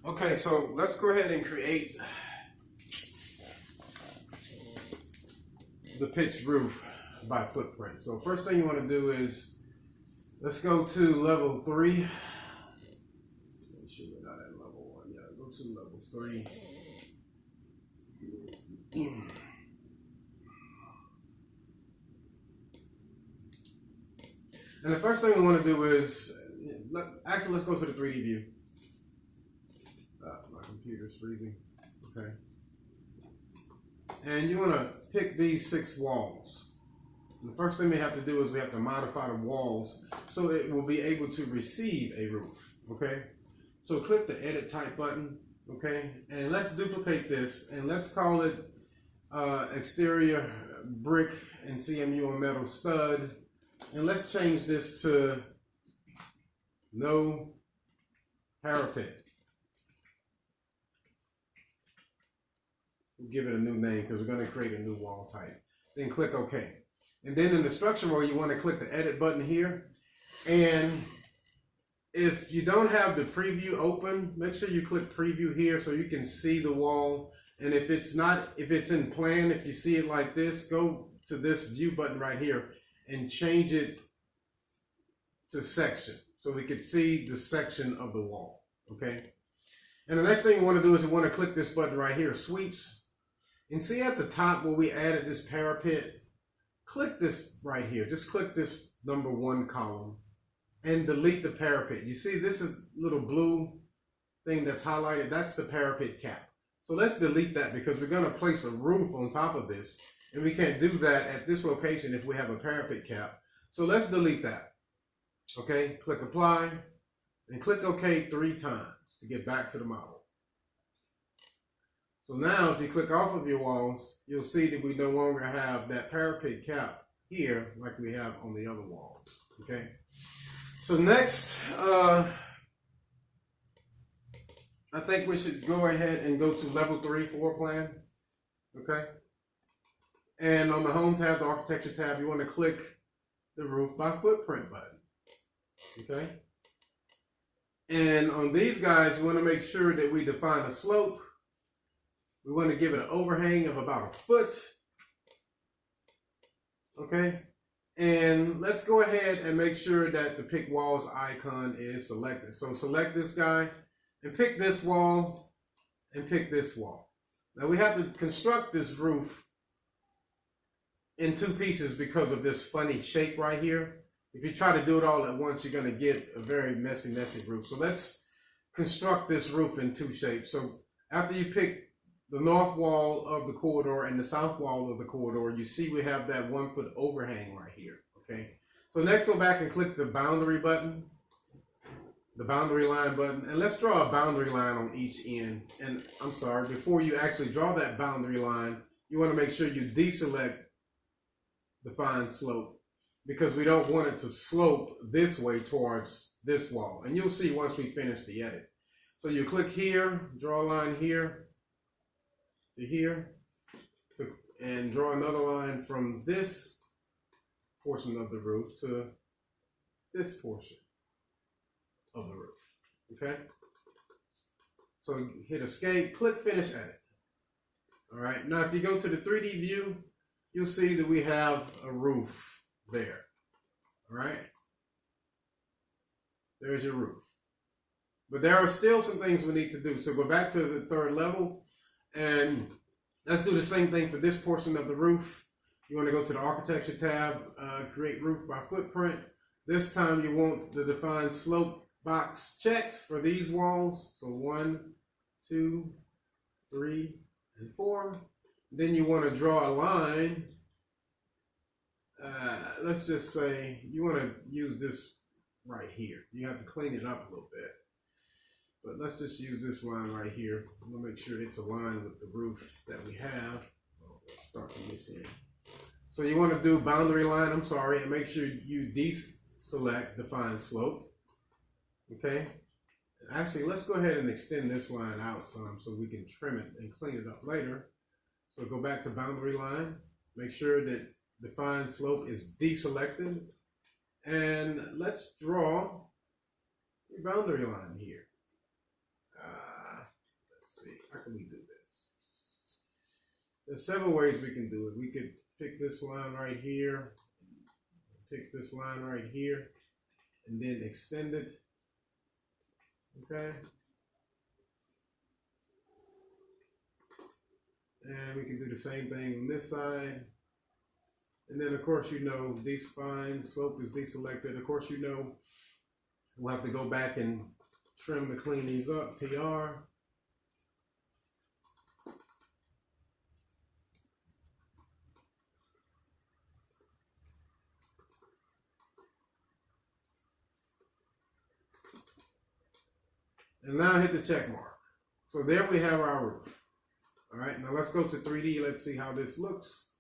Okay, so let's go ahead and create the pitched roof by footprint. So first thing you want to do is, let's go to level 3. Make sure we're not at level 1. Yeah, go to level 3. And the first thing we want to do is, actually let's go to the 3D view. My computer's freezing. Okay. And you want to pick these 6 walls. And the first thing we have to do is we have to modify the walls so it will be able to receive a roof. Okay. So click the edit type button. Okay. And let's duplicate this and let's call it exterior brick and CMU on metal stud. And let's change this to no parapet. We'll give it a new name because we're going to create a new wall type. Then click OK. And then in the structure row, you want to click the edit button here. And if you don't have the preview open, make sure you click preview here so you can see the wall. And if it's in plan, if you see it like this, go to this view button right here and change it to section so we can see the section of the wall. Okay. And the next thing you want to do is you want to click this button right here, sweeps. And see at the top where we added this parapet, click this right here. Just click this number 1 column and delete the parapet. You see this is little blue thing that's highlighted. That's the parapet cap. So let's delete that because we're going to place a roof on top of this. And we can't do that at this location if we have a parapet cap. So let's delete that. Okay, click apply and click OK 3 times to get back to the model. So now if you click off of your walls, you'll see that we no longer have that parapet cap here like we have on the other walls. Okay, so next, I think we should go ahead and go to level 3 floor plan. Okay. And on the home tab, the architecture tab, you want to click the roof by footprint button. Okay. And on these guys, you want to make sure that we define a slope. We want to give it an overhang of about 1 foot. Okay. And let's go ahead and make sure that the pick walls icon is selected. So select this guy and pick this wall and pick this wall. Now we have to construct this roof in 2 pieces because of this funny shape right here. If you try to do it all at once, you're going to get a very messy roof. So let's construct this roof in 2 shapes. So after you pick the north wall of the corridor and the south wall of the corridor, you see we have that 1 foot overhang right here. Okay. So next go back and click the boundary button, the boundary line button, and let's draw a boundary line on each end. And I'm sorry, before you actually draw that boundary line, you want to make sure you deselect define slope because we don't want it to slope this way towards this wall. And you'll see once we finish the edit. So you click here, draw a line here to here, and draw another line from this portion of the roof to this portion of the roof. Okay? So hit escape, click finish edit. All right, now if you go to the 3D view, you'll see that we have a roof there. All right. There's your roof. But there are still some things we need to do. So go back to the 3rd level and let's do the same thing for this portion of the roof. You want to go to the architecture tab, create roof by footprint. This time you want the define slope box checked for these walls. So 1, 2, 3, and 4. Then you want to draw a line. Let's just say you want to use this right here. You have to clean it up a little bit. But let's just use this line right here. We'll make sure it's aligned with the roof that we have. Let's start from this end. So you want to do boundary line, and make sure you deselect define slope. Okay. Actually, let's go ahead and extend this line out some so we can trim it and clean it up later. So go back to boundary line, make sure that define slope is deselected, and let's draw a boundary line here. There's several ways we can do it. We could pick this line right here, pick this line right here, and then extend it. Okay. And we can do the same thing on this side. And then of course, you know, define slope is deselected. Of course, you know, we'll have to go back and trim to clean these up, TR. And now hit the check mark. So there we have our roof. All right, now let's go to 3D. Let's see how this looks.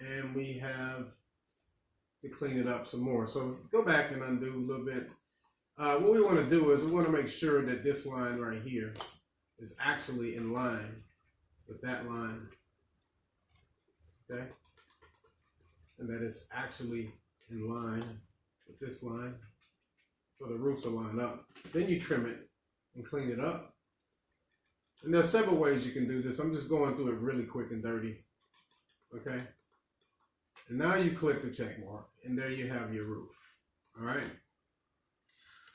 And we have to clean it up some more. So go back and undo a little bit. What we want to do is we want to make sure that this line right here is actually in line with that line. Okay? And that it's actually in line with this line. So the roofs will line up. Then you trim it and clean it up. And there are several ways you can do this. I'm just going through it really quick and dirty. Okay? And now you click the check mark, and there you have your roof. All right?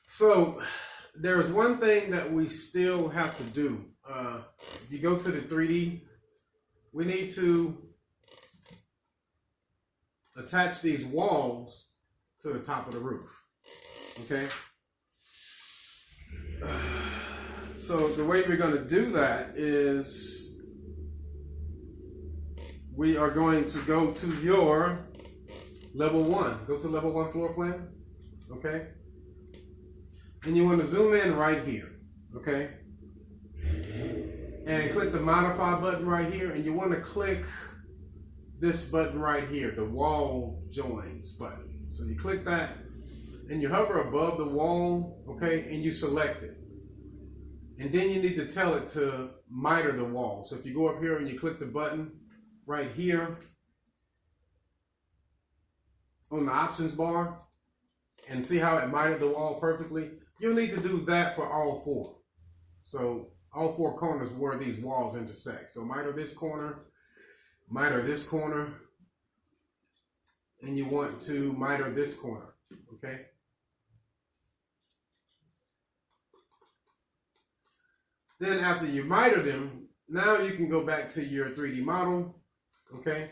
So there's one thing that we still have to do. If you go to the 3D, we need to attach these walls to the top of the roof. Okay? So the way we're going to do that is we are going to go to your level 1. Go to level 1 floor plan. Okay? And you want to zoom in right here. Okay? And click the modify button right here. And you want to click this button right here, the wall joins button. So you click that and you hover above the wall, okay, and you select it. And then you need to tell it to miter the wall. So if you go up here and you click the button right here on the options bar and see how it mitered the wall perfectly, you'll need to do that for all 4. So all 4 corners where these walls intersect. So miter this corner, miter this corner, and you want to miter this corner, okay? Then after you miter them, now you can go back to your 3D model, okay?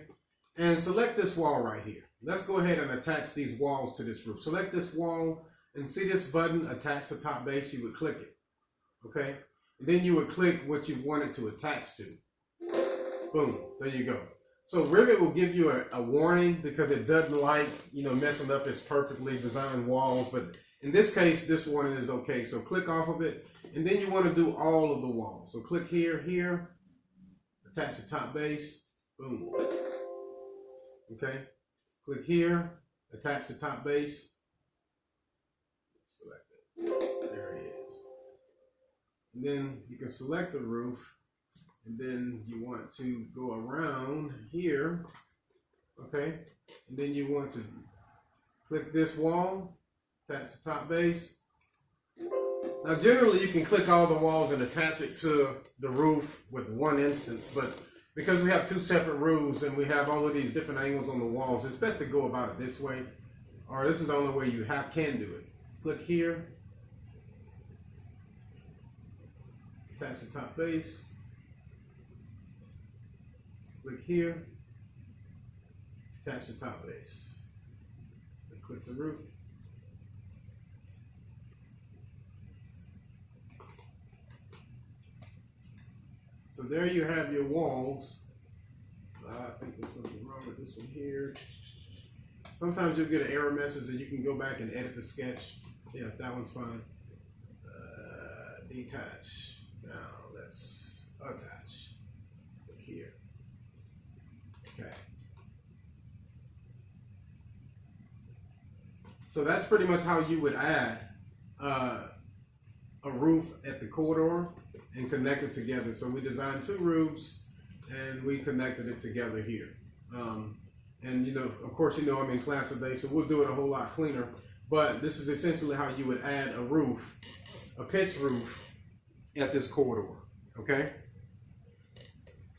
And select this wall right here. Let's go ahead and attach these walls to this roof. Select this wall and see this button attached to top base, you would click it, okay? And then you would click what you want it to attach to. Boom, there you go. So Rivet will give you a warning because it doesn't like, you know, messing up its perfectly designed walls. But in this case, this warning is okay. So click off of it. And then you want to do all of the walls. So click here, here, attach the top base, boom. Okay, click here, attach the top base, select it, there it is. And then you can select the roof, and then you want to go around here, okay? And then you want to click this wall, attach the top base. Now generally you can click all the walls and attach it to the roof with one instance, but because we have 2 separate roofs and we have all of these different angles on the walls, it's best to go about it this way, or this is the only way you can do it. Click here, attach the top base, click here, attach the top base, and click the roof. So there you have your walls. I think there's something wrong with this one here. Sometimes you'll get an error message and you can go back and edit the sketch. Yeah, that one's fine. Detach. Now let's attach. Click here. Okay. So that's pretty much how you would add a roof at the corridor and connect it together. So we designed 2 roofs and we connected it together here. And you know, of course, you know I'm in class today, so we'll do it a whole lot cleaner. But this is essentially how you would add a roof, a pitch roof at this corridor, okay?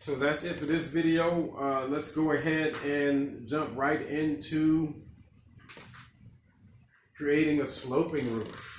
So that's it for this video. Let's go ahead and jump right into creating a sloping roof.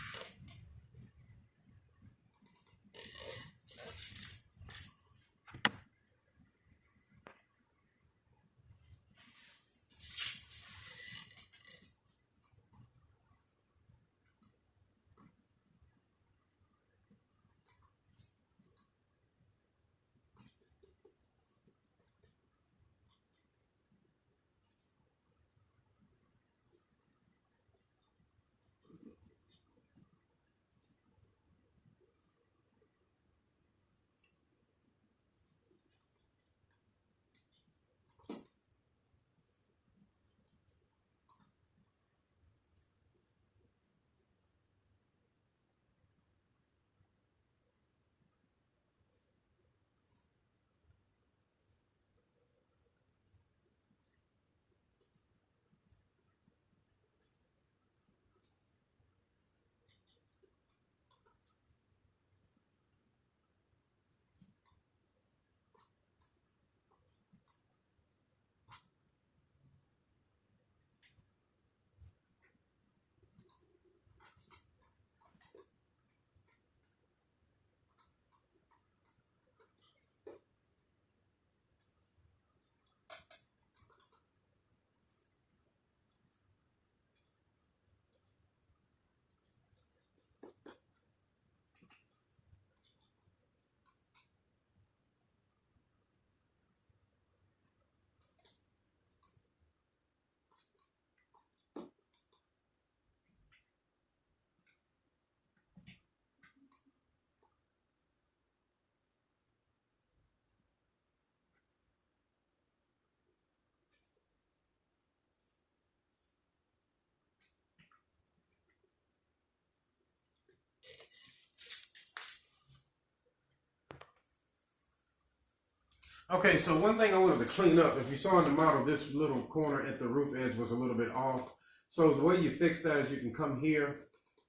Okay, so one thing I wanted to clean up, if you saw in the model, this little corner at the roof edge was a little bit off. So the way you fix that is you can come here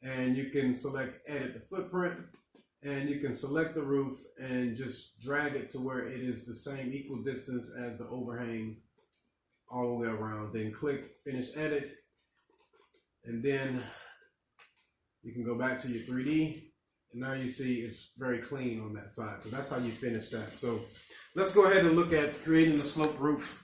and you can select edit the footprint, and you can select the roof and just drag it to where it is the same equal distance as the overhang all the way around. Then click finish edit, and then you can go back to your 3D, and now you see it's very clean on that side. So that's how you finish that. So let's go ahead and look at creating the slope roof.